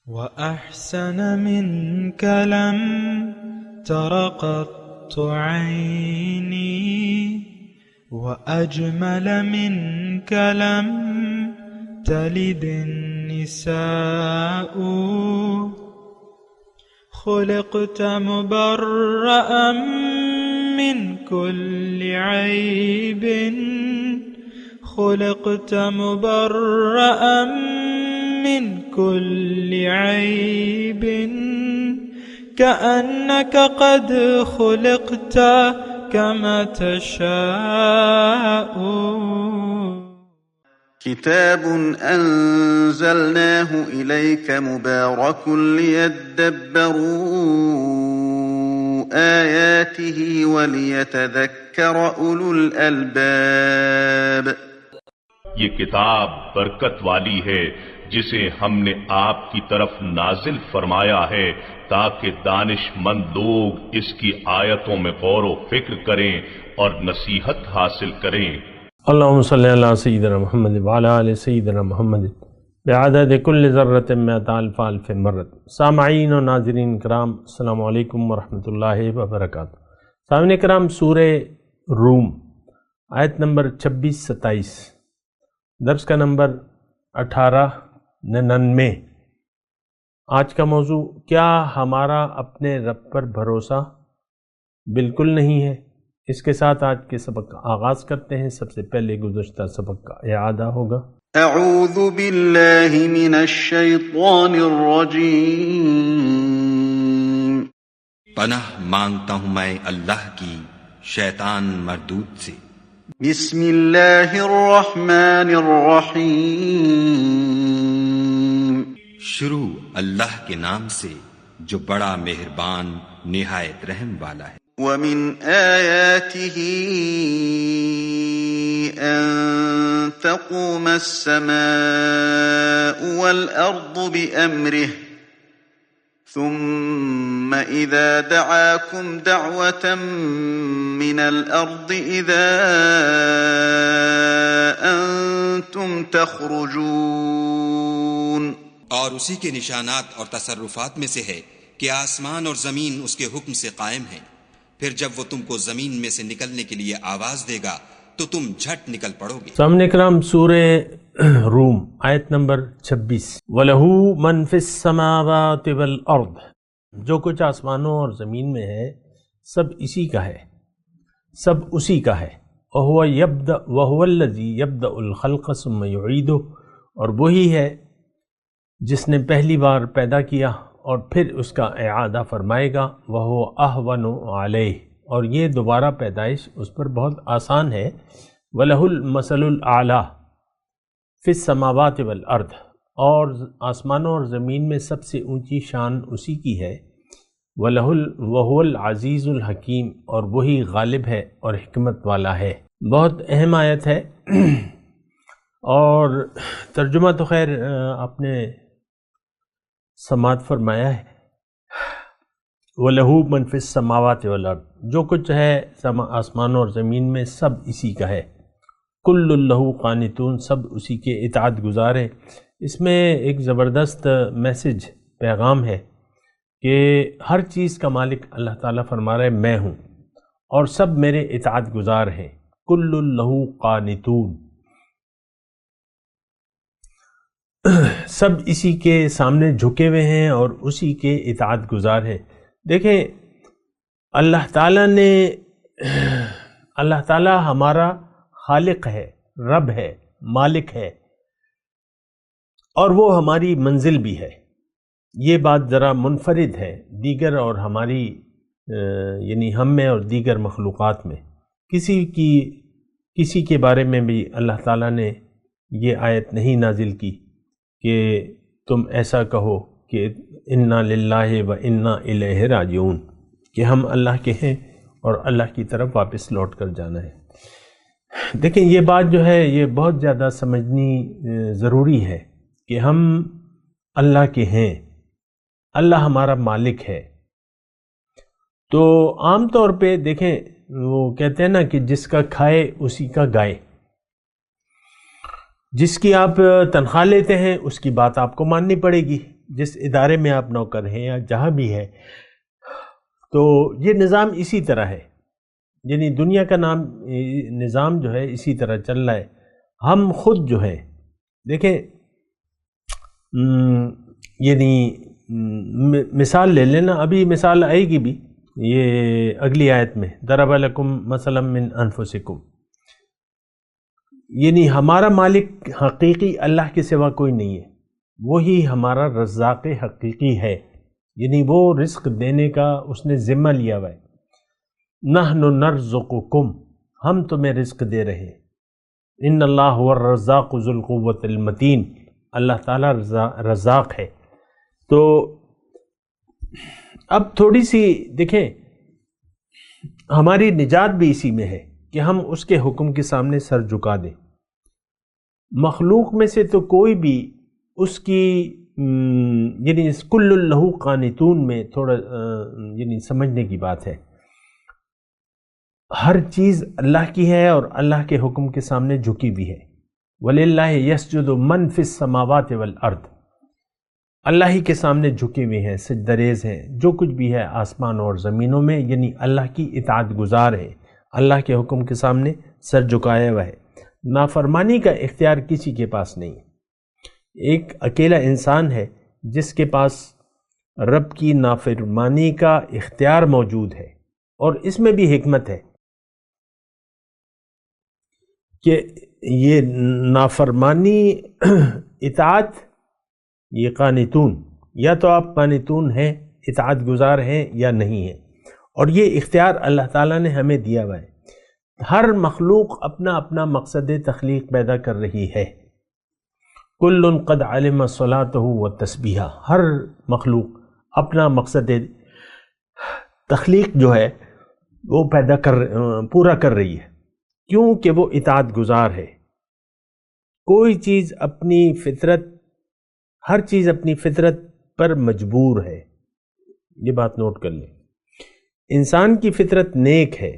وأحسن منك لم تر قط عيني وأجمل منك لم تلد النساء خلقت مبرأ من كل عيب خلقت مبرأ من كل عيب كأنك قد خلقت كما تشاء. كتاب أنزلناه إليك مبارك ليدبروا آياته وليتذكر أولو الألباب. یہ کتاب برکت والی ہے جسے ہم نے آپ کی طرف نازل فرمایا ہے تاکہ دانش مند لوگ اس کی آیتوں میں غور و فکر کریں اور نصیحت حاصل کریں. اللہم صلی اللہ سیدنا محمد وعلی آل سیدنا محمد بعدد کل ذرۃ مئۃ الف الف مرۃ. سامعین و ناظرین کرام، السلام علیکم ورحمۃ اللہ وبرکاتہ. سامعین کرام، سورہ روم آیت نمبر 26-27، درس کا نمبر 1899. آج کا موضوع، کیا ہمارا اپنے رب پر بھروسہ بالکل نہیں ہے؟ اس کے ساتھ آج کے سبق کا آغاز کرتے ہیں. سب سے پہلے گزشتہ سبق کا اعادہ ہوگا. اعوذ باللہ من الشیطان الرجیم. پناہ مانگتا ہوں میں اللہ کی شیطان مردود سے. بسم اللہ الرحمن الرحیم. شروع اللہ کے نام سے جو بڑا مہربان نہایت رحم والا ہے. وَمِنْ آيَاتِهِ أَن تَقُومَ السَّمَاءُ وَالْأَرْضُ بِأَمْرِهِ ثُمَّ إِذَا دَعَاكُمْ دَعْوَةً مِّنَ الْأَرْضِ إِذَا أَنْتُمْ تَخْرُجُونَ. اور اسی کے نشانات اور تصرفات میں سے ہے کہ آسمان اور زمین اس کے حکم سے قائم ہیں. پھر جب وہ تم کو زمین میں سے نکلنے کے لیے آواز دے گا تو تم جھٹ نکل پڑو گے. سامنے کرام، سورہ روم آیت نمبر 26. وَلَهُ مَنْ فِي السَّمَاوَاتِ وَالْأَرْضِ. جو کچھ آسمانوں اور زمین میں ہے سب اسی کا ہے، سب اسی کا ہے. وَهُوَ الَّذِي يَبْدَأُ الْخَلْقَ ثُمَّ يُعِيدُهُ. اور وہی ہے جس نے پہلی بار پیدا کیا اور پھر اس کا اعادہ فرمائے گا. وَهُوَ أَهْوَنُ عَلَيْهِ. اور یہ دوبارہ پیدائش اس پر بہت آسان ہے. وَلَهُ الْمَثَلُ الْأَعْلَى فِي السَّمَاوَاتِ وَالْأَرْضِ. اور آسمانوں اور زمین میں سب سے اونچی شان اسی کی ہے. وَهُوَ الْعَزِيزُ الْحَكِيمُ. اور وہی غالب ہے اور حکمت والا ہے. بہت اہم آیت ہے اور ترجمہ تو خیر آپ نے سماعت فرمایا ہے. وَلَهُ مَنْ فِي السَّمَاوَاتِ وَالْأَرْضِ. جو کچھ ہے آسمانوں اور زمین میں سب اسی کا ہے. كُلٌّ لَهُ قَانِتُونَ. سب اسی کے اطاعت گزار ہے. اس میں ایک زبردست میسج، پیغام ہے کہ ہر چیز کا مالک اللہ تعالیٰ فرما رہا ہے میں ہوں اور سب میرے اطاعت گزار ہیں. كُلٌّ لَهُ قَانِتُونَ. سب اسی کے سامنے جھکے ہوئے ہیں اور اسی کے اطاعت گزار ہیں. دیکھیں، اللہ تعالیٰ ہمارا خالق ہے، رب ہے، مالک ہے، اور وہ ہماری منزل بھی ہے. یہ بات ذرا منفرد ہے دیگر اور ہماری یعنی ہم میں اور دیگر مخلوقات میں. کسی کے بارے میں بھی اللہ تعالیٰ نے یہ آیت نہیں نازل کی کہ تم ایسا کہو کہ انا للہ و انا الیہ راجعون، کہ ہم اللہ کے ہیں اور اللہ کی طرف واپس لوٹ کر جانا ہے. دیکھیں، یہ بات جو ہے یہ بہت زیادہ سمجھنی ضروری ہے کہ ہم اللہ کے ہیں، اللہ ہمارا مالک ہے. تو عام طور پہ دیکھیں، وہ کہتے ہیں نا کہ جس کا کھائے اسی کا گائے. جس کی آپ تنخواہ لیتے ہیں اس کی بات آپ کو ماننی پڑے گی. جس ادارے میں آپ نوکر ہیں یا جہاں بھی ہے، تو یہ نظام اسی طرح ہے، یعنی دنیا کا نظام جو ہے اسی طرح چل رہا ہے۔ ہم خود جو ہے دیکھیں، یعنی مثال لے لینا، ابھی مثال آئے گی بھی یہ اگلی آیت میں، ضرب لکم مثلا من انفسکم، یعنی ہمارا مالک حقیقی اللہ کے سوا کوئی نہیں ہے، وہی ہمارا رزاق حقیقی ہے، یعنی وہ رزق دینے کا اس نے ذمہ لیا ہوا ہے۔ نحن نرزقکم، ہم تمہیں رزق دے رہے ہیں۔ ان اللہ هو الرزاق ذو القوۃ المتین، اللہ تعالیٰ رزاق ہے۔ تو اب تھوڑی سی دیکھیں، ہماری نجات بھی اسی میں ہے کہ ہم اس کے حکم کے سامنے سر جھکا دیں۔ مخلوق میں سے تو کوئی بھی اس کی یعنی کل لہ قانتون میں تھوڑا یعنی سمجھنے کی بات ہے، ہر چیز اللہ کی ہے اور اللہ کے حکم کے سامنے جھکی بھی ہے۔ وَلِلَّهِ يَسْجُدُ مَنْ فِي السَّمَاوَاتِ وَالْأَرْضِ، اللہ ہی کے سامنے جھکے ہوئے ہیں، سجدہ ریز ہیں، جو کچھ بھی ہے آسمان اور زمینوں میں، یعنی اللہ کی اطاعت گزار ہے، اللہ کے حکم کے سامنے سر جھکایا ہوا ہے۔ نافرمانی کا اختیار کسی کے پاس نہیں ہے۔ ایک اکیلا انسان ہے جس کے پاس رب کی نافرمانی کا اختیار موجود ہے، اور اس میں بھی حکمت ہے کہ یہ نافرمانی اطاعت، یہ قانتون، یا تو آپ قانتون ہیں، اطاعت گزار ہیں یا نہیں ہیں، اور یہ اختیار اللہ تعالیٰ نے ہمیں دیا ہوا ہے۔ ہر مخلوق اپنا اپنا مقصد تخلیق پیدا کر رہی ہے۔ کل قد علم صلاته والتسبیحہ، ہر مخلوق اپنا مقصد تخلیق جو ہے وہ پورا کر رہی ہے، کیونکہ وہ اطاعت گزار ہے۔ کوئی چیز اپنی فطرت، ہر چیز اپنی فطرت پر مجبور ہے، یہ بات نوٹ کر لیں۔ انسان کی فطرت نیک ہے،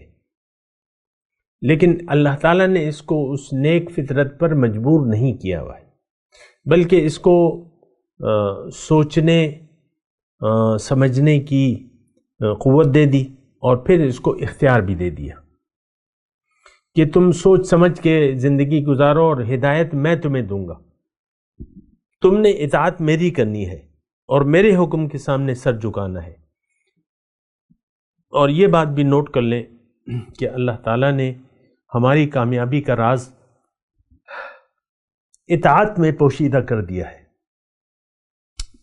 لیکن اللہ تعالیٰ نے اس کو اس نیک فطرت پر مجبور نہیں کیا ہوا ہے، بلکہ اس کو سوچنے سمجھنے کی قوت دے دی، اور پھر اس کو اختیار بھی دے دیا کہ تم سوچ سمجھ کے زندگی گزارو، اور ہدایت میں تمہیں دوں گا، تم نے اطاعت میری کرنی ہے اور میرے حکم کے سامنے سر جھکانا ہے۔ اور یہ بات بھی نوٹ کر لیں کہ اللہ تعالیٰ نے ہماری کامیابی کا راز اطاعت میں پوشیدہ کر دیا ہے،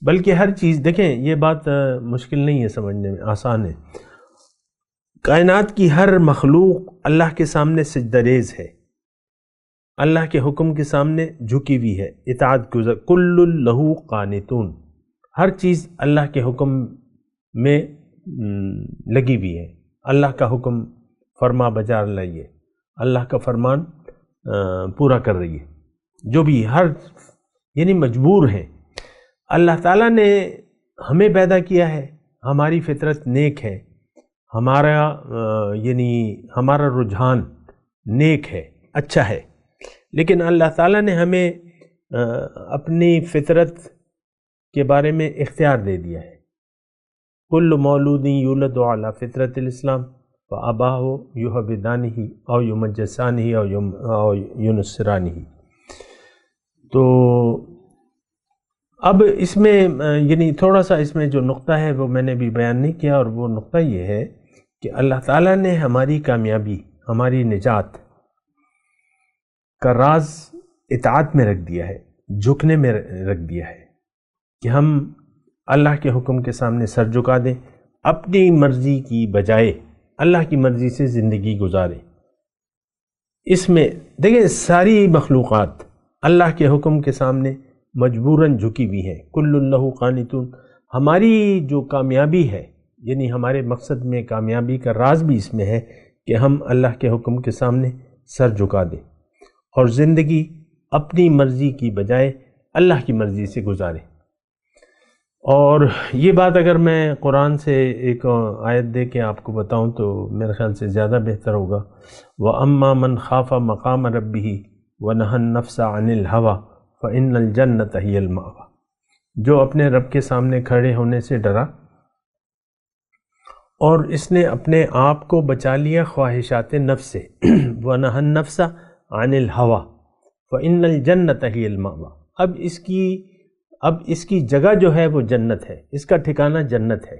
بلکہ ہر چیز دیکھیں، یہ بات مشکل نہیں ہے سمجھنے میں، آسان ہے۔ کائنات کی ہر مخلوق اللہ کے سامنے سجدہ ریز ہے، اللہ کے حکم کے سامنے جھکی ہوئی ہے، اطاعت گزار، کل لہ قانتون، ہر چیز اللہ کے حکم میں لگی ہوئی ہے، اللہ کا حکم فرما بجا رہی ہے، اللہ کا فرمان پورا کر رہی ہے، جو بھی ہر یعنی مجبور ہیں۔ اللہ تعالیٰ نے ہمیں پیدا کیا ہے، ہماری فطرت نیک ہے، ہمارا رجحان نیک ہے، اچھا ہے، لیکن اللہ تعالیٰ نے ہمیں اپنی فطرت کے بارے میں اختیار دے دیا ہے۔ کل مولود یولد علی فطرت الاسلام فآباہ یہودانہ او یمجسانہ او ینصرانہ۔ تو اب اس میں یعنی تھوڑا سا اس میں جو نقطہ ہے وہ میں نے بھی بیان نہیں کیا، اور وہ نقطہ یہ ہے کہ اللہ تعالیٰ نے ہماری کامیابی، ہماری نجات کا راز اطاعت میں رکھ دیا ہے، جھکنے میں رکھ دیا ہے، کہ ہم اللہ کے حکم کے سامنے سر جھکا دیں، اپنی مرضی کی بجائے اللہ کی مرضی سے زندگی گزاریں۔ اس میں دیکھیں ساری مخلوقات اللہ کے حکم کے سامنے مجبوراً جھکی ہوئی ہیں، کل لہ قانتون۔ ہماری جو کامیابی ہے، یعنی ہمارے مقصد میں کامیابی کا راز بھی اس میں ہے کہ ہم اللہ کے حکم کے سامنے سر جھکا دیں اور زندگی اپنی مرضی کی بجائے اللہ کی مرضی سے گزاریں۔ اور یہ بات اگر میں قرآن سے ایک آیت دے کے آپ کو بتاؤں تو میرے خیال سے زیادہ بہتر ہوگا۔ وَأَمَّا مَنْ خَافَ مَقَامَ رَبِّهِ وَنَهَى النَّفْسَ عَنِ الْهَوَىٰ فَإِنَّ الْجَنَّةَ هِيَ الْمَأْوَىٰ۔ جو اپنے رب کے سامنے کھڑے ہونے سے ڈرا اور اس نے اپنے آپ کو بچا لیا خواہشات نفس سے وَنَهَا النَّفْسَ عَنِ الْهَوَى فَإِنَّ الْجَنَّةَ هِيَ الْمَأْوَى۔ اب اس کی جگہ جو ہے وہ جنت ہے، اس کا ٹھکانہ جنت ہے۔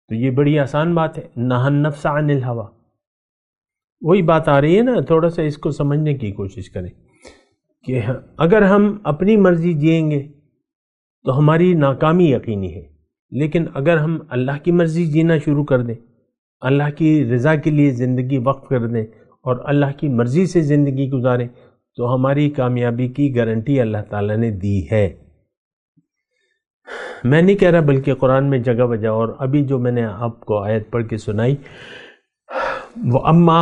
تو یہ بڑی آسان بات ہے، نَهَا النَّفْسَ عَنِ الْهَوَى۔ وہی بات آ رہی ہے نا، تھوڑا سا اس کو سمجھنے کی کوشش کریں کہ اگر ہم اپنی مرضی جئیں گے تو ہماری ناکامی یقینی ہے، لیکن اگر ہم اللہ کی مرضی جینا شروع کر دیں، اللہ کی رضا کے لیے زندگی وقف کر دیں اور اللہ کی مرضی سے زندگی گزاریں تو ہماری کامیابی کی گارنٹی اللہ تعالیٰ نے دی ہے۔ میں نہیں کہہ رہا، بلکہ قرآن میں جگہ بجا، اور ابھی جو میں نے آپ کو آیت پڑھ کے سنائی، وَأَمَّا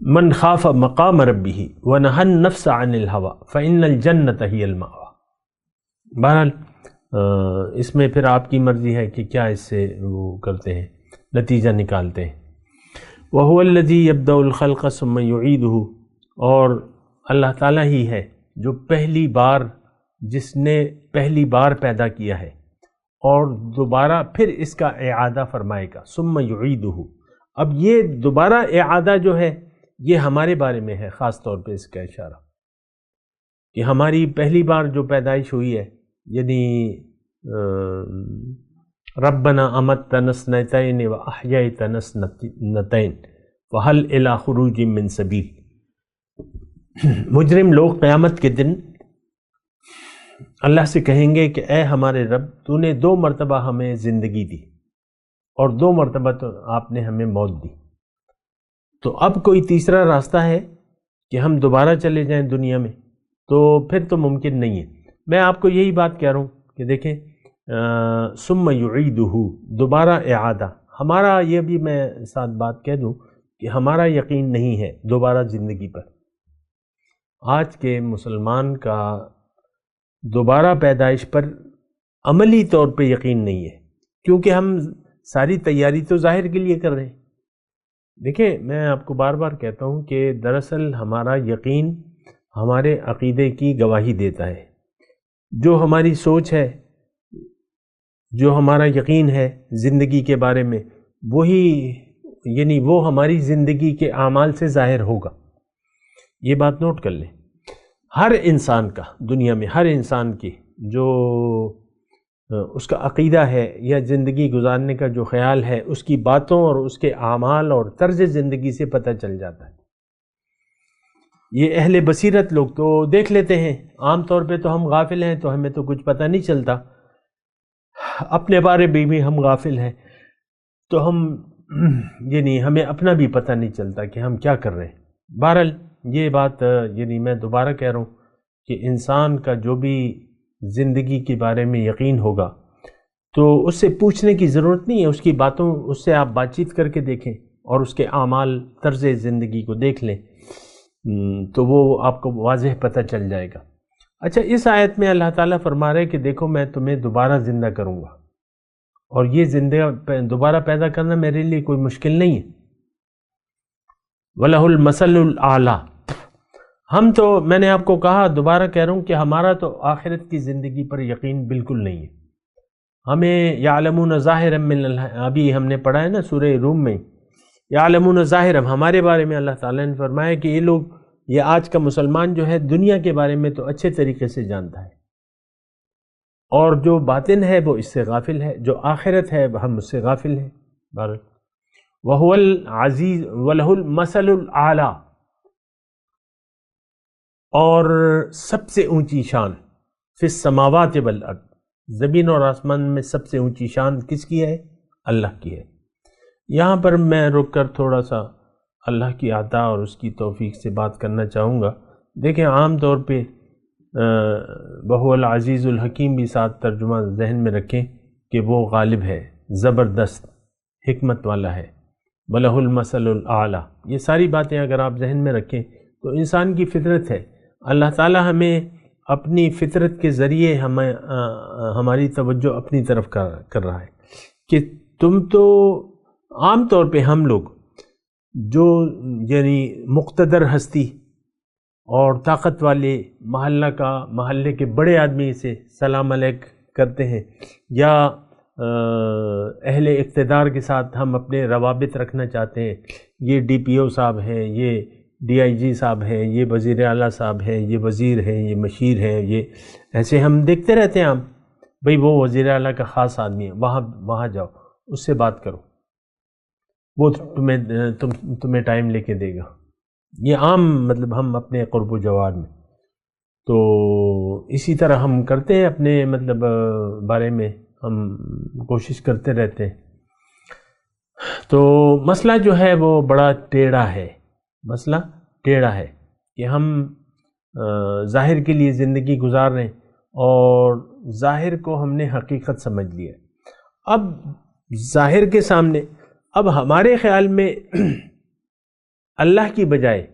مَنْ خَافَ مَقَامَ رَبِّهِ وَنَهَا النَّفْسَ عَنِ الْهَوَى فَإِنَّ الْجَنَّةَ هِيَ الْمَأْوَى۔ بہرحال اس میں پھر آپ کی مرضی ہے کہ کیا اس سے وہ کرتے ہیں، نتیجہ نکالتے ہیں۔ وَهُوَ الَّذِي يَبْدَأُ الْخَلْقَ ثُمَّ يُعِيدُهُ، اور اللہ تعالیٰ ہی ہے جو جس نے پہلی بار پیدا کیا ہے اور دوبارہ پھر اس کا اعادہ فرمائے گا۔ ثم یعیدہ، اب یہ دوبارہ اعادہ جو ہے یہ ہمارے بارے میں ہے، خاص طور پہ اس کا اشارہ کہ ہماری پہلی بار جو پیدائش ہوئی ہے، یعنی ربنا امتنا اثنتین واحییتنا اثنتین فہل الی خروج من سبیل۔ مجرم لوگ قیامت کے دن اللہ سے کہیں گے کہ اے ہمارے رب، تو نے 2 مرتبہ ہمیں زندگی دی اور 2 مرتبہ تو آپ نے ہمیں موت دی، تو اب کوئی تیسرا راستہ ہے کہ ہم دوبارہ چلے جائیں دنیا میں؟ تو پھر تو ممکن نہیں ہے۔ میں آپ کو یہی بات کہہ رہا ہوں کہ دیکھیں ثم یعیدہ، دوبارہ اعادہ، ہمارا یہ بھی میں ساتھ بات کہہ دوں کہ ہمارا یقین نہیں ہے دوبارہ زندگی پر۔ آج کے مسلمان کا دوبارہ پیدائش پر عملی طور پہ یقین نہیں ہے، کیونکہ ہم ساری تیاری تو ظاہر کے لیے کر رہے ہیں۔ دیکھیں میں آپ کو بار بار کہتا ہوں کہ دراصل ہمارا یقین ہمارے عقیدے کی گواہی دیتا ہے۔ جو ہماری سوچ ہے، جو ہمارا یقین ہے زندگی کے بارے میں، وہ ہماری زندگی کے اعمال سے ظاہر ہوگا۔ یہ بات نوٹ کر لیں، ہر انسان کا، دنیا میں ہر انسان کی جو اس کا عقیدہ ہے یا زندگی گزارنے کا جو خیال ہے، اس کی باتوں اور اس کے اعمال اور طرز زندگی سے پتہ چل جاتا ہے۔ یہ اہل بصیرت لوگ تو دیکھ لیتے ہیں، عام طور پہ تو ہم غافل ہیں تو ہمیں تو کچھ پتہ نہیں چلتا، اپنے بارے میں بھی ہم غافل ہیں، تو ہمیں اپنا بھی پتہ نہیں چلتا کہ ہم کیا کر رہے ہیں۔ بہرحال یہ بات میں دوبارہ کہہ رہا ہوں کہ انسان کا جو بھی زندگی کے بارے میں یقین ہوگا تو اس سے پوچھنے کی ضرورت نہیں ہے، اس کی باتوں، اس سے آپ بات چیت کر کے دیکھیں اور اس کے اعمال، طرز زندگی کو دیکھ لیں تو وہ آپ کو واضح پتہ چل جائے گا۔ اچھا، اس آیت میں اللہ تعالیٰ فرما رہے کہ دیکھو میں تمہیں دوبارہ زندہ کروں گا، اور یہ دوبارہ پیدا کرنا میرے لیے کوئی مشکل نہیں ہے۔ وَلَهُ الْمَثَلُ الْأَعْلَى، ہم تو، میں نے آپ کو کہا، دوبارہ کہہ رہا ہوں کہ ہمارا تو آخرت کی زندگی پر یقین بالکل نہیں ہے۔ ہمیں یعلمون ظاہرا من ابھی ہم نے پڑھا ہے نا سورہ روم میں، یعلمون ظاہرا، ہمارے بارے میں اللہ تعالیٰ نے فرمایا کہ یہ آج کا مسلمان جو ہے دنیا کے بارے میں تو اچھے طریقے سے جانتا ہے، اور جو باطن ہے وہ اس سے غافل ہے، جو آخرت ہے ہم اس سے غافل ہیں۔ وَهُوَ الْعَزِيزُ وَلَهُ الْمَثَلُ الْأَعْلَى، اور سب سے اونچی شان، فی السماوات والارض، زمین اور آسمان میں سب سے اونچی شان کس کی ہے؟ اللہ کی ہے۔ یہاں پر میں رک کر تھوڑا سا اللہ کی عطا اور اس کی توفیق سے بات کرنا چاہوں گا۔ دیکھیں عام طور پہ وَهُوَ الْعَزِيزُ الْحَكِيمُ بھی ساتھ ترجمہ ذہن میں رکھیں کہ وہ غالب ہے، زبردست، حکمت والا ہے، وَلَهُ الْمَثَلُ الْأَعْلَى، یہ ساری باتیں اگر آپ ذہن میں رکھیں تو انسان کی فطرت ہے۔ اللہ تعالیٰ ہمیں اپنی فطرت کے ذریعے ہماری توجہ اپنی طرف کر رہا ہے کہ تم تو عام طور پہ ہم لوگ جو مقتدر ہستی اور طاقت والے محلے کے بڑے آدمی سے سلام علیک کرتے ہیں، یا اہل اقتدار کے ساتھ ہم اپنے روابط رکھنا چاہتے ہیں، یہ ڈی پی او صاحب ہیں، یہ ڈی آئی جی صاحب ہیں، یہ وزیر اعلیٰ صاحب ہیں، یہ وزیر ہیں، یہ مشیر ہیں، یہ ایسے ہم دیکھتے رہتے ہیں. ہم بھئی وہ وزیر اعلیٰ کا خاص آدمی ہے، وہاں جاؤ، اس سے بات کرو، وہ تمہیں ٹائم لے کے دے گا. یہ عام مطلب ہم اپنے قرب و جوار میں تو اسی طرح ہم کرتے ہیں، اپنے مطلب بارے میں ہم کوشش کرتے رہتے ہیں. تو مسئلہ جو ہے وہ بڑا ٹیڑھا ہے، مسئلہ ٹیڑھا ہے کہ ہم ظاہر کے لیے زندگی گزار رہے ہیں اور ظاہر کو ہم نے حقیقت سمجھ لیا. اب ظاہر کے سامنے اب ہمارے خیال میں اللہ کی بجائے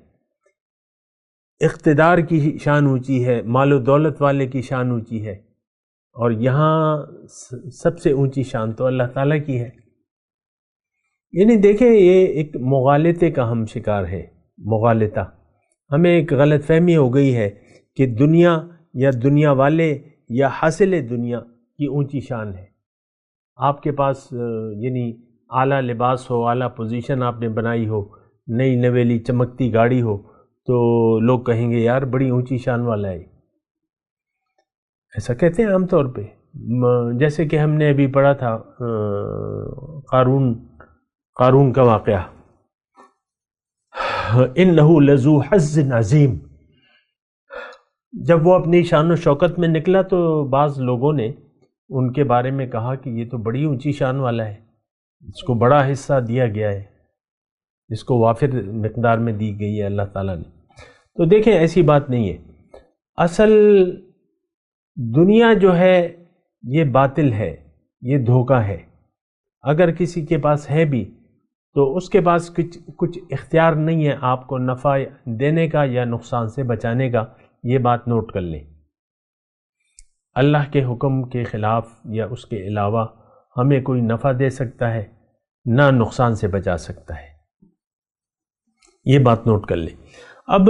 اقتدار کی شان اونچی ہے، مال و دولت والے کی شان اونچی ہے، اور یہاں سب سے اونچی شان تو اللہ تعالیٰ کی ہے. یعنی دیکھیں یہ ایک مغالطے کا ہم شکار ہے، مغالطہ. ہمیں ایک غلط فہمی ہو گئی ہے کہ دنیا یا دنیا والے یا حاصل دنیا کی اونچی شان ہے. آپ کے پاس یعنی اعلیٰ لباس ہو، اعلیٰ پوزیشن آپ نے بنائی ہو، نئی نویلی چمکتی گاڑی ہو، تو لوگ کہیں گے یار بڑی اونچی شان والا ہے. ایسا کہتے ہیں عام طور پہ. جیسے کہ ہم نے ابھی پڑھا تھا قارون کا واقعہ، اِنَّهُ لَذُو حَظٍّ عَظِيمٍ. جب وہ اپنی شان و شوکت میں نکلا تو بعض لوگوں نے ان کے بارے میں کہا کہ یہ تو بڑی اونچی شان والا ہے، اس کو بڑا حصہ دیا گیا ہے، اس کو وافر مقدار میں دی گئی ہے اللہ تعالیٰ نے. تو دیکھیں ایسی بات نہیں ہے. اصل دنیا جو ہے یہ باطل ہے، یہ دھوکہ ہے. اگر کسی کے پاس ہے بھی تو اس کے پاس کچھ اختیار نہیں ہے آپ کو نفع دینے کا یا نقصان سے بچانے کا. یہ بات نوٹ کر لیں. اللہ کے حکم کے خلاف یا اس کے علاوہ ہمیں کوئی نفع دے سکتا ہے، نہ نقصان سے بچا سکتا ہے. یہ بات نوٹ کر لیں. اب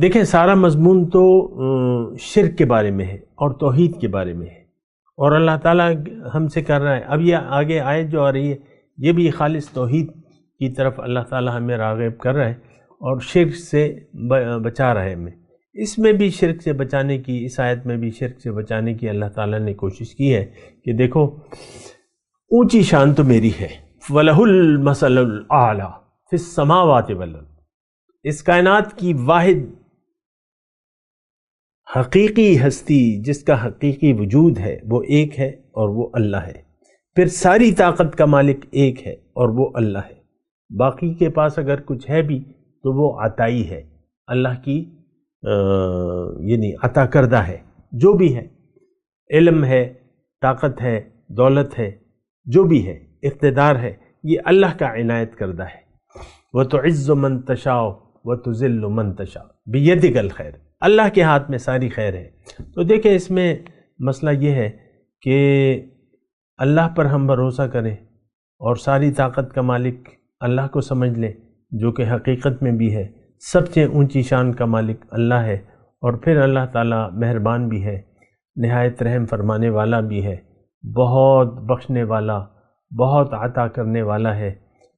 دیکھیں سارا مضمون تو شرک کے بارے میں ہے اور توحید کے بارے میں ہے، اور اللہ تعالیٰ ہم سے کر رہا ہے. اب یہ آگے آیت جو آ رہی ہے یہ بھی خالص توحید کی طرف اللہ تعالیٰ ہمیں راغب کر رہا ہے اور شرک سے بچا رہا ہے ہمیں. اس میں بھی شرک سے بچانے کی، اس آیت میں بھی شرک سے بچانے کی اللہ تعالیٰ نے کوشش کی ہے کہ دیکھو اونچی شان تو میری ہے، وَلَهُ الْمَثَلُ الْأَعْلَى فِي السَّمَاوَاتِ وَالْأَرْضِ. اس کائنات کی واحد حقیقی ہستی جس کا حقیقی وجود ہے وہ ایک ہے اور وہ اللہ ہے. پھر ساری طاقت کا مالک ایک ہے اور وہ اللہ ہے. باقی کے پاس اگر کچھ ہے بھی تو وہ عطائی ہے، اللہ کی یعنی عطا کردہ ہے. جو بھی ہے، علم ہے، طاقت ہے، دولت ہے، جو بھی ہے، اقتدار ہے، یہ اللہ کا عنایت کردہ ہے. وَتُعِزُّ مَن تَشَاءُ وَتُذِلُّ مَن تَشَاءُ بِيَدِكَ الْخَيْرُ. اللہ کے ہاتھ میں ساری خیر ہے. تو دیکھیں اس میں مسئلہ یہ ہے کہ اللہ پر ہم بھروسہ کریں اور ساری طاقت کا مالک اللہ کو سمجھ لیں جو کہ حقیقت میں بھی ہے. سب سے اونچی شان کا مالک اللہ ہے، اور پھر اللہ تعالیٰ مہربان بھی ہے، نہایت رحم فرمانے والا بھی ہے، بہت بخشنے والا، بہت عطا کرنے والا ہے.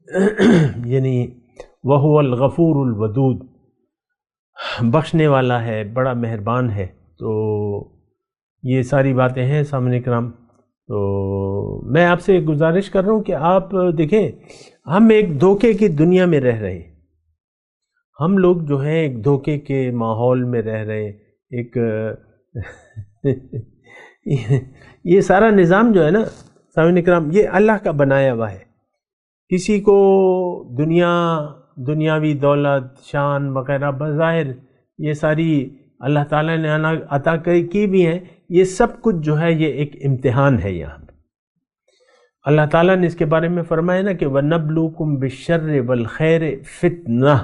یعنی وَهُوَ الْغَفُورُ الْوَدُودُ، بخشنے والا ہے، بڑا مہربان ہے. تو یہ ساری باتیں ہیں سامعین کرام. تو میں آپ سے گزارش کر رہا ہوں کہ آپ دیکھیں ہم ایک دھوکے کی دنیا میں رہ رہے ہیں. ہم لوگ جو ہیں ایک دھوکے کے ماحول میں رہ رہے ہیں. ایک یہ سارا نظام جو ہے نا سامعین کرام یہ اللہ کا بنایا ہوا ہے. کسی کو دنیاوی دولت، شان وغیرہ بظاہر یہ ساری اللہ تعالیٰ نے عطا کی بھی ہیں. یہ سب کچھ جو ہے یہ ایک امتحان ہے. یہاں اللہ تعالیٰ نے اس کے بارے میں فرمایا نا کہ وَنَبْلُوكُمْ بِالشَّرِّ وَالْخَيْرِ فِتْنَةً،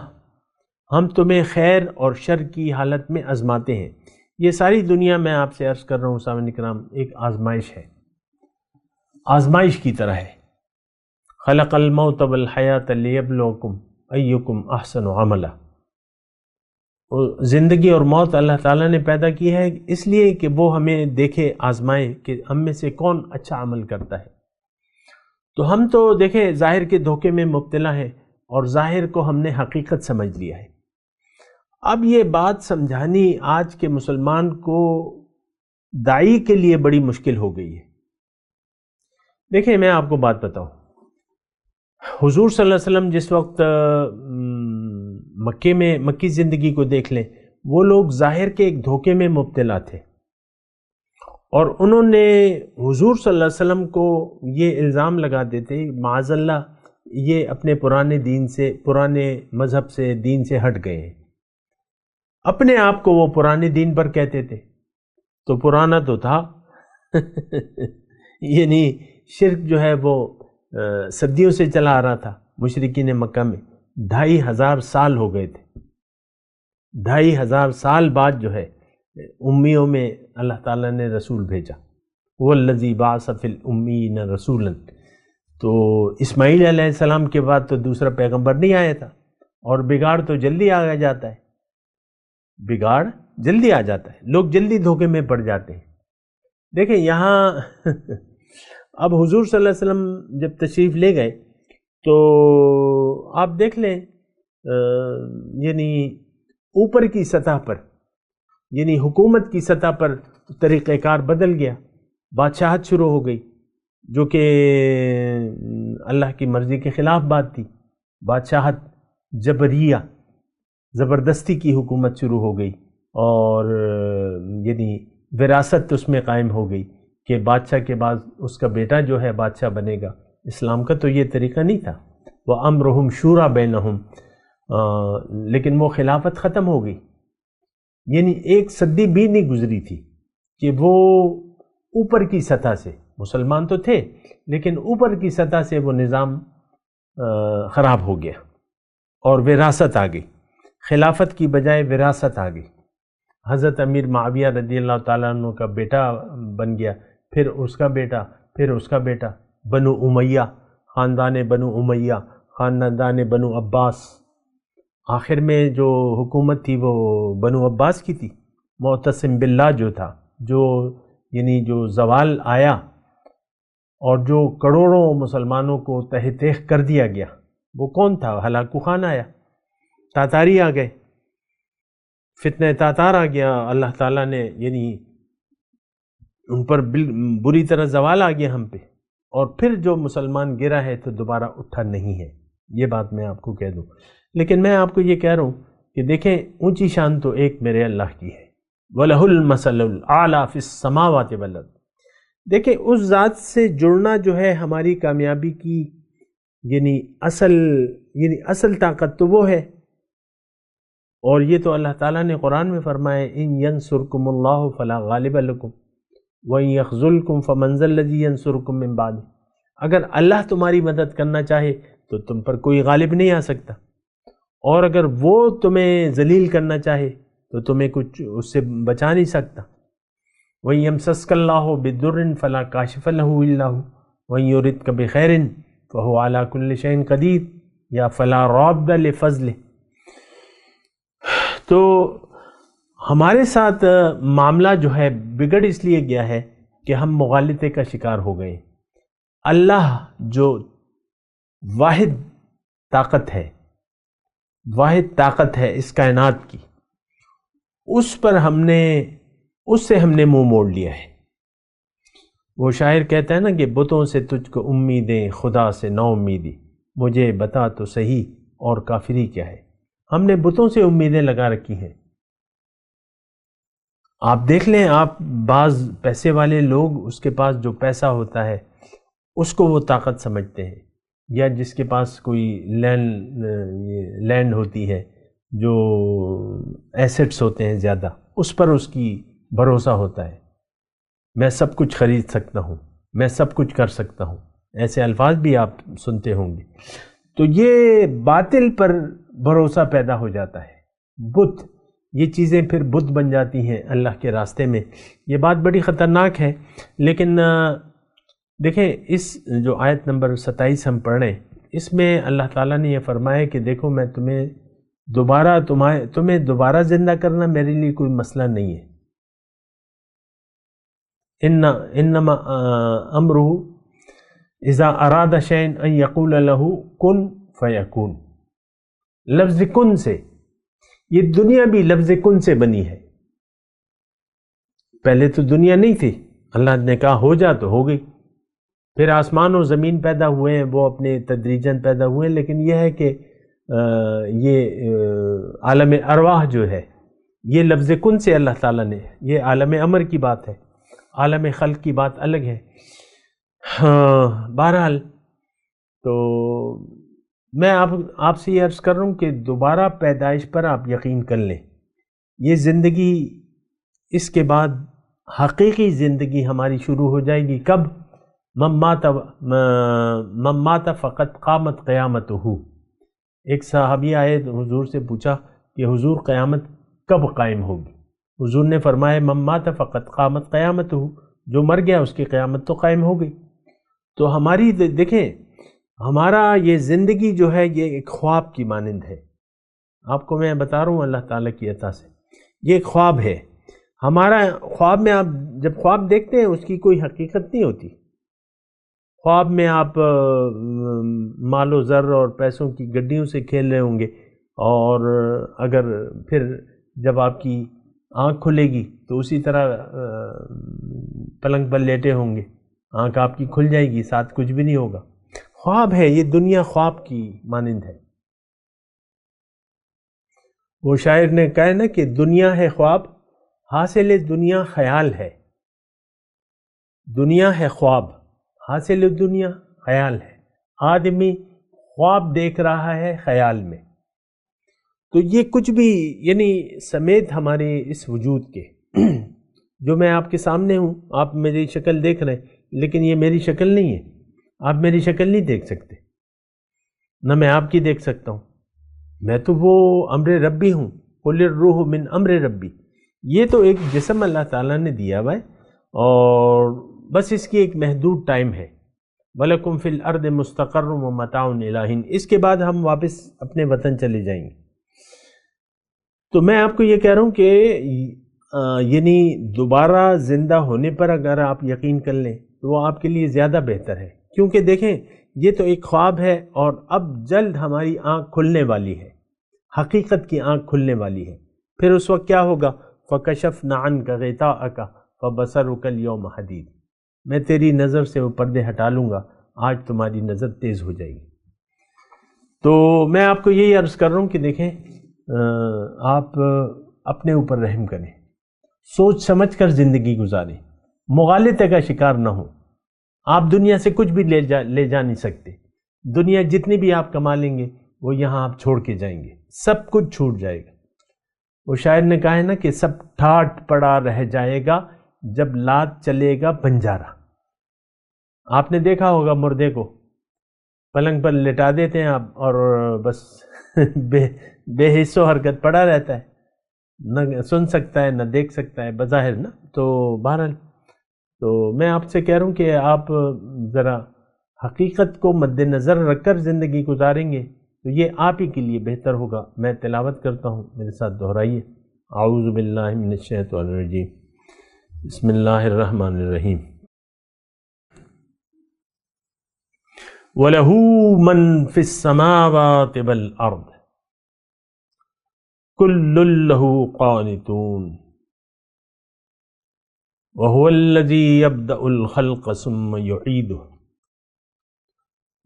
ہم تمہیں خیر اور شر کی حالت میں آزماتے ہیں. یہ ساری دنیا میں آپ سے عرض کر رہا ہوں سامعین کرام ایک آزمائش ہے، آزمائش کی طرح ہے. خلق الموت والحیات لیبلوکم ایکم احسن عملا. زندگی اور موت اللہ تعالیٰ نے پیدا کی ہے اس لیے کہ وہ ہمیں دیکھے، آزمائے کہ ہم میں سے کون اچھا عمل کرتا ہے۔ تو ہم تو دیکھیں ظاہر کے دھوکے میں مبتلا ہیں اور ظاہر کو ہم نے حقیقت سمجھ لیا ہے۔ اب یہ بات سمجھانی آج کے مسلمان کو داعی کے لیے بڑی مشکل ہو گئی ہے۔ دیکھیں میں آپ کو بات بتاؤں، حضور صلی اللہ علیہ وسلم جس وقت مکی زندگی کو دیکھ لیں، وہ لوگ ظاہر کے ایک دھوکے میں مبتلا تھے، اور انہوں نے حضور صلی اللہ علیہ وسلم کو یہ الزام لگا دیتے معاذ اللہ یہ اپنے پرانے دین سے، پرانے مذہب سے، دین سے ہٹ گئے ہیں۔ اپنے آپ کو وہ پرانے دین پر کہتے تھے، تو پرانا تو تھا یعنی شرک جو ہے وہ صدیوں سے چلا آ رہا تھا۔ مشرکین مکہ میں 2500 سال ہو گئے تھے، 2500 سال بعد جو ہے امیوں میں اللہ تعالیٰ نے رسول بھیجا، وَالَّذِي بَعَثَ فِي الْأُمِّيِّينَ رَسُولًا۔ تو اسماعیل علیہ السلام کے بعد تو دوسرا پیغمبر نہیں آیا تھا، اور بگاڑ تو جلدی آ جاتا ہے، بگاڑ جلدی آ جاتا ہے، لوگ جلدی دھوکے میں پڑ جاتے ہیں۔ دیکھیں یہاں اب حضور صلی اللہ علیہ وسلم جب تشریف لے گئے تو آپ دیکھ لیں یعنی اوپر کی سطح پر، یعنی حکومت کی سطح پر طریقہ کار بدل گیا، بادشاہت شروع ہو گئی، جو کہ اللہ کی مرضی کے خلاف بات تھی۔ بادشاہت جبریہ، زبردستی کی حکومت شروع ہو گئی، اور یعنی وراثت اس میں قائم ہو گئی کہ بادشاہ کے بعد اس کا بیٹا جو ہے بادشاہ بنے گا۔ اسلام کا تو یہ طریقہ نہیں تھا، وَأَمْرُهُمْ شُورَى بَيْنَهُمْ، لیکن وہ خلافت ختم ہو گئی، یعنی ایک صدی بھی نہیں گزری تھی کہ وہ اوپر کی سطح سے، مسلمان تو تھے لیکن اوپر کی سطح سے وہ نظام خراب ہو گیا اور وراثت آ گئی، خلافت کی بجائے وراثت آ گئی۔ حضرت امیر معاویہ رضی اللہ تعالیٰ عنہ کا بیٹا بن گیا، پھر اس کا بیٹا، پھر اس کا بیٹا، بنو امیہ، خاندان بنو امیہ، خاندان بنو عباس۔ آخر میں جو حکومت تھی وہ بنو عباس کی تھی، معتصم باللہ جو تھا، جو یعنی جو زوال آیا اور جو کروڑوں مسلمانوں کو تہ تیخ کر دیا گیا، وہ کون تھا؟ ہلاکو خان آیا، تاتاری آ گئے، فتنہ تاتار آ گیا، اللہ تعالیٰ نے یعنی ان پر بری طرح زوال آ گیا ہم پہ، اور پھر جو مسلمان گرا ہے تو دوبارہ اٹھا نہیں ہے۔ یہ بات میں آپ کو کہہ دوں، لیکن میں آپ کو یہ کہہ رہا ہوں کہ دیکھیں اونچی شان تو ایک میرے اللہ کی ہے، وَلَهُ الْمَثَلُ الْأَعْلَى فِي السَّمَاوَاتِ وَالْأَرْضِ۔ دیکھیں اس ذات سے جڑنا جو ہے ہماری کامیابی کی یعنی اصل طاقت تو وہ ہے، اور یہ تو اللہ تعالیٰ نے قرآن میں فرمایا ان ینصرکم اللہ فلا غالب لکم وَإِن يَخْذُلْكُمْ فَمَنْ ذَا الَّذِي يَنْصُرُكُمْ مِنْ بَعْدِهِ۔ اگر اللہ تمہاری مدد کرنا چاہے تو تم پر کوئی غالب نہیں آ سکتا، اور اگر وہ تمہیں ذلیل کرنا چاہے تو تمہیں کچھ اس سے بچا نہیں سکتا۔ وَإِن يَمْسَسْكَ اللَّهُ بِضُرٍّ فَلَا كَاشِفَ لَهُ إِلَّا هُوَ وَإِن يُرِدْكَ بِخَيْرٍ فَهُوَ عَلَى كُلِّ شَيْءٍ قَدِيرٌ یا فَلَا رَادَّ لِفَضْلِهِ۔ تو ہمارے ساتھ معاملہ جو ہے بگڑ اس لیے گیا ہے کہ ہم مغالطے کا شکار ہو گئے۔ اللہ جو واحد طاقت ہے اس کائنات کی، اس سے ہم نے منہ موڑ لیا ہے۔ وہ شاعر کہتا ہے نا کہ بتوں سے تجھ کو امیدیں، خدا سے نا امیدی، مجھے بتا تو صحیح اور کافری کیا ہے۔ ہم نے بتوں سے امیدیں لگا رکھی ہیں۔ آپ دیکھ لیں، آپ بعض پیسے والے لوگ، اس کے پاس جو پیسہ ہوتا ہے اس کو وہ طاقت سمجھتے ہیں، یا جس کے پاس کوئی لینڈ ہوتی ہے، جو ایسٹس ہوتے ہیں زیادہ، اس پر اس کی بھروسہ ہوتا ہے، میں سب کچھ خرید سکتا ہوں، میں سب کچھ کر سکتا ہوں، ایسے الفاظ بھی آپ سنتے ہوں گے۔ تو یہ باطل پر بھروسہ پیدا ہو جاتا ہے، بت، یہ چیزیں پھر بت بن جاتی ہیں اللہ کے راستے میں۔ یہ بات بڑی خطرناک ہے۔ لیکن دیکھیں اس جو آیت نمبر 27 ہم پڑھ رہے ہیں، اس میں اللہ تعالیٰ نے یہ فرمایا کہ دیکھو میں تمہیں دوبارہ تمہیں دوبارہ زندہ کرنا میرے لیے کوئی مسئلہ نہیں ہے. انما امرہ اذا اراد شیئا ان یقول له کن فیکون. لفظ کن سے، یہ دنیا بھی لفظ کن سے بنی ہے. پہلے تو دنیا نہیں تھی، اللہ نے کہا ہو جا تو ہو گئی. پھر آسمان اور زمین پیدا ہوئے ہیں، وہ اپنے تدریجاً پیدا ہوئے ہیں، لیکن یہ ہے کہ یہ عالم ارواح جو ہے یہ لفظ کن سے اللہ تعالیٰ نے، یہ عالم امر کی بات ہے، عالم خلق کی بات الگ ہے. بہرحال تو میں آپ سے یہ عرض کر رہا ہوں کہ دوبارہ پیدائش پر آپ یقین کر لیں. یہ زندگی، اس کے بعد حقیقی زندگی ہماری شروع ہو جائے گی. کب؟ من مات فقط قامت قیامتہ. ایک صحابی آئے حضور سے پوچھا کہ حضور قیامت کب قائم ہوگی؟ حضور نے فرمایا من مات فقط قامت قیامتہ، جو مر گیا اس کی قیامت تو قائم ہو گئی. تو ہماری دیکھیں، ہمارا یہ زندگی جو ہے یہ ایک خواب کی مانند ہے. آپ کو میں بتا رہا ہوں اللہ تعالیٰ کی عطا سے، یہ ایک خواب ہے ہمارا. خواب میں آپ جب خواب دیکھتے ہیں اس کی کوئی حقیقت نہیں ہوتی. خواب میں آپ مال و زر اور پیسوں کی گڈیوں سے کھیل رہے ہوں گے، اور اگر پھر جب آپ کی آنکھ کھلے گی تو اسی طرح پلنگ پر لیٹے ہوں گے، آنکھ آپ کی کھل جائے گی، ساتھ کچھ بھی نہیں ہوگا. خواب ہے یہ دنیا، خواب کی مانند ہے. وہ شاعر نے کہا نا کہ دنیا ہے خواب، حاصل دنیا خیال ہے. دنیا ہے خواب، حاصل دنیا خیال ہے. آدمی خواب دیکھ رہا ہے خیال میں. تو یہ کچھ بھی یعنی سمیت ہمارے اس وجود کے، جو میں آپ کے سامنے ہوں، آپ میری شکل دیکھ رہے ہیں، لیکن یہ میری شکل نہیں ہے. آپ میری شکل نہیں دیکھ سکتے، نہ میں آپ کی دیکھ سکتا ہوں. میں تو وہ امر ربی ہوں، قل الروح من امر ربی. یہ تو ایک جسم اللہ تعالیٰ نے دیا ہوا ہے، اور بس اس کی ایک محدود ٹائم ہے. وَلَكُمْ فِي الْأَرْضِ مُسْتَقَرٌّ وَمَتَاعٌ إِلَىٰ حِينٍ. اس کے بعد ہم واپس اپنے وطن چلے جائیں گے. تو میں آپ کو یہ کہہ رہا ہوں کہ یعنی دوبارہ زندہ ہونے پر اگر آپ یقین کر لیں تو وہ آپ کے لیے زیادہ بہتر ہے. کیونکہ دیکھیں یہ تو ایک خواب ہے، اور اب جلد ہماری آنکھ کھلنے والی ہے، حقیقت کی آنکھ کھلنے والی ہے. پھر اس وقت کیا ہوگا؟ فَكَشَفْنَا عَنْكَ غِطَاءَكَ فَبَصَرُكَ الْيَوْمَ حَدِيدٌ. میں تیری نظر سے وہ پردے ہٹا لوں گا، آج تمہاری نظر تیز ہو جائے گی. تو میں آپ کو یہی عرض کر رہا ہوں کہ دیکھیں آپ اپنے اوپر رحم کریں، سوچ سمجھ کر زندگی گزاریں، مغالطے کا شکار نہ ہوں. آپ دنیا سے کچھ بھی لے جا نہیں سکتے. دنیا جتنی بھی آپ کما لیں گے وہ یہاں آپ چھوڑ کے جائیں گے، سب کچھ چھوٹ جائے گا. وہ شاعر نے کہا ہے نا کہ سب ٹھاٹ پڑا رہ جائے گا جب لات چلے گا بنجارا. آپ نے دیکھا ہوگا مردے کو پلنگ پر لٹا دیتے ہیں آپ، اور بس بے حس و حرکت پڑا رہتا ہے، نہ سن سکتا ہے نہ دیکھ سکتا ہے بظاہر نا. تو بہرحال تو میں آپ سے کہہ رہا ہوں کہ آپ ذرا حقیقت کو مد نظر رکھ کر زندگی گزاریں گے تو یہ آپ ہی کے لیے بہتر ہوگا. میں تلاوت کرتا ہوں، میرے ساتھ دہرائیے. اعوذ باللہ من الشیطان الرجیم، بسم اللہ الرحمن الرحیم. وَلَهُ مَن فِي السَّمَاوَاتِ وَالْأَرْضِ كُلٌّ لَهُ قَانِتُونَ وَهُوَ الَّذِي يَبْدَأُ الْخَلْقَ ثُمَّ يُعِيدُهُ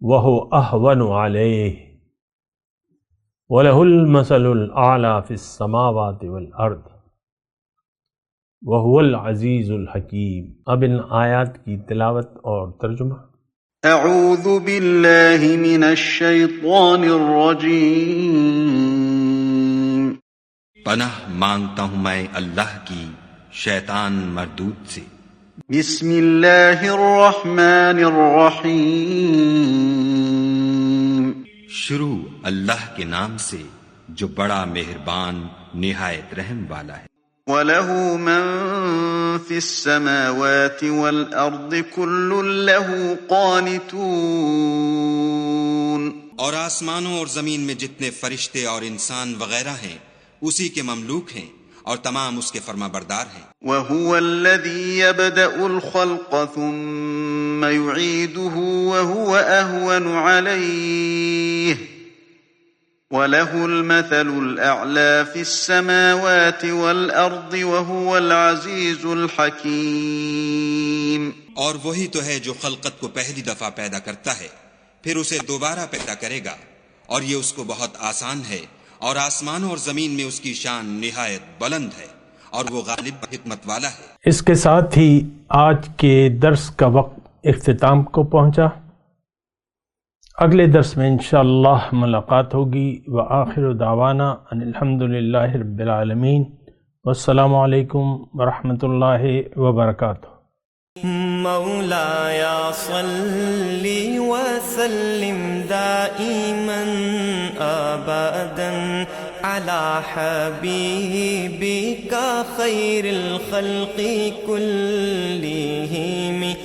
وَهُوَ أَهْوَنُ عَلَيْهِ وَلَهُ الْمَثَلُ الْأَعْلَى فِي السَّمَاوَاتِ وَالْأَرْضِ وَهُوَ الْعَزِيزُ الْحَكِيمُ. اب ان آیات کی تلاوت اور ترجمہ. اعوذ باللہ من الشیطان الرجیم. پناہ مانگتا ہوں میں اللہ کی شیطان مردود سے. بسم اللہ الرحمن الرحیم. شروع اللہ کے نام سے جو بڑا مہربان نہایت رحم والا ہے. وَلَهُ مَن فِي السَّمَاوَاتِ وَالْأَرْضِ كُلٌّ لَهُ قَانِتُونَ. اور آسمانوں اور زمین میں جتنے فرشتے اور انسان وغیرہ ہیں اسی کے مملوک ہیں اور تمام اس کے فرما بردار ہیں۔ وَهُوَ الَّذِي يَبْدَأُ الْخَلْقَ ثُمَّ يُعِيدُهُ وَهُوَ أَهْوَنُ عَلَيْهِ وَلَهُ الْمَثَلُ الْأَعْلَى فِي السَّمَاوَاتِ وَالْأَرْضِ وَهُوَ الْعَزِيزُ الْحَكِيمُ۔ اور وہی تو ہے جو خلقت کو پہلی دفعہ پیدا کرتا ہے پھر اسے دوبارہ پیدا کرے گا، اور یہ اس کو بہت آسان ہے، اور آسمانوں اور زمین میں اس کی شان نہایت بلند ہے، اور وہ غالب حکمت والا ہے۔ اس کے ساتھ ہی آج کے درس کا وقت اختتام کو پہنچا۔ اگلے درس میں انشاءاللہ ملاقات ہوگی۔ وآخر دعوانا ان الحمدللہ رب العالمین، والسلام علیکم ورحمۃ اللہ وبرکاتہ۔ مولایا صلی وسلم دائما ابدا علی حبیبک خیر الخلق کلہم۔